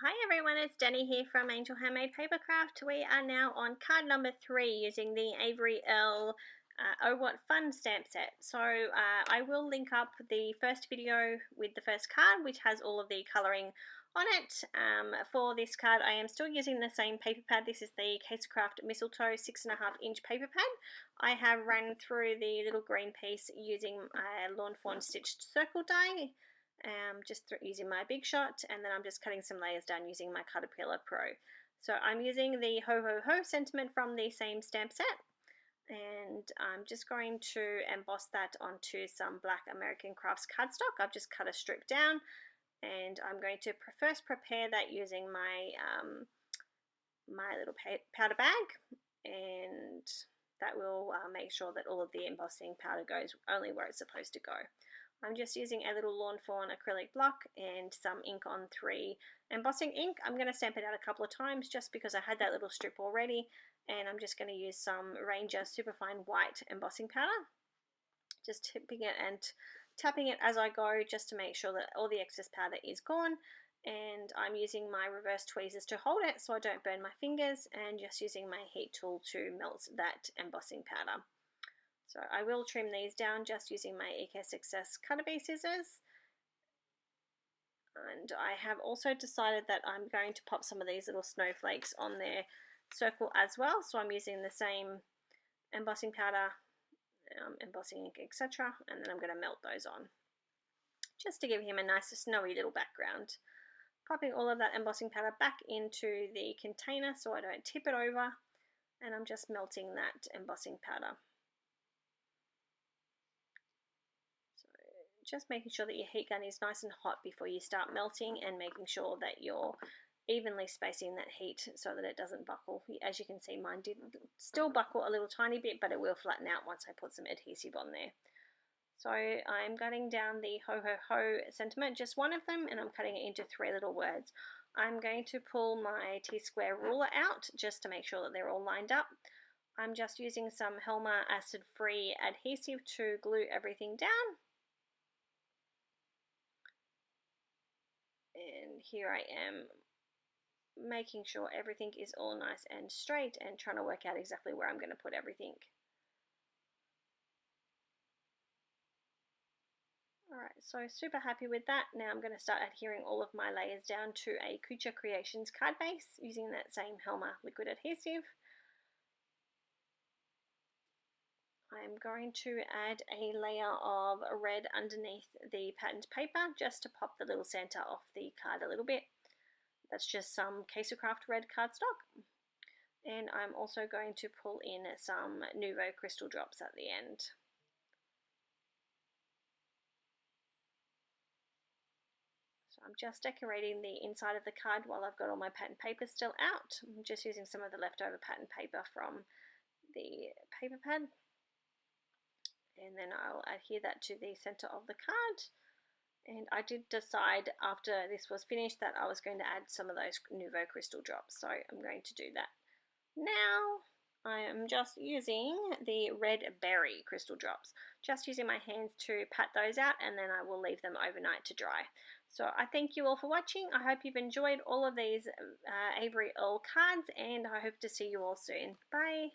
Hi everyone, it's Danny here from Angel Handmade Papercraft. We are now on card number 3 using the Avery Elle Oh What Fun stamp set. So I will link up the first video with the first card, which has all of the colouring on it. For this card I am still using the same paper pad. This is the Kaisercraft Mistletoe 6.5 inch paper pad. I have run through the little green piece using Lawn Fawn stitched circle die. Just using my Big Shot, and then I'm just cutting some layers down using my Caterpillar Pro. So I'm using the Ho Ho Ho sentiment from the same stamp set, and I'm just going to emboss that onto some black American Crafts cardstock. I've just cut a strip down, and I'm going to first prepare that using my my little powder bag, and that will make sure that all of the embossing powder goes only where it's supposed to go. I'm just using a little Lawn Fawn acrylic block and some ink on 3 embossing ink. I'm going to stamp it out a couple of times just because I had that little strip already, and I'm just going to use some Ranger Superfine White embossing powder. Just tipping it and tapping it as I go just to make sure that all the excess powder is gone. And I'm using my reverse tweezers to hold it so I don't burn my fingers, and just using my heat tool to melt that embossing powder. So I will trim these down just using my EK Success Cutter Bee scissors. And I have also decided that I'm going to pop some of these little snowflakes on their circle as well. So I'm using the same embossing powder, embossing ink, etc. And then I'm going to melt those on, just to give him a nice snowy little background. Popping all of that embossing powder back into the container so I don't tip it over. And I'm just melting that embossing powder. Just making sure that your heat gun is nice and hot before you start melting, and making sure that you're evenly spacing that heat so that it doesn't buckle. As you can see, mine did still buckle a little tiny bit, but it will flatten out once I put some adhesive on there. So I'm cutting down the Ho Ho Ho sentiment, just one of them, and I'm cutting it into 3 little words. I'm going to pull my T-square ruler out just to make sure that they're all lined up. I'm just using some Helma acid-free adhesive to glue everything down. And here I am making sure everything is all nice and straight and trying to work out exactly where I'm going to put everything. Alright, so super happy with that. Now I'm going to start adhering all of my layers down to a Kucha Creations card base using that same Helma liquid adhesive. I'm going to add a layer of red underneath the patterned paper just to pop the little center off the card a little bit. That's just some Kaisercraft red cardstock. And I'm also going to pull in some Nuvo crystal drops at the end. So I'm just decorating the inside of the card while I've got all my pattern paper still out. I'm just using some of the leftover pattern paper from the paper pad. And then I'll adhere that to the center of the card. And I did decide after this was finished that I was going to add some of those Nuvo crystal drops, so I'm going to do that now. I am just using the red berry crystal drops, just using my hands to pat those out, and then I will leave them overnight to dry. So I thank you all for watching. I hope you've enjoyed all of these Avery Elle cards, and I hope to see you all soon. Bye.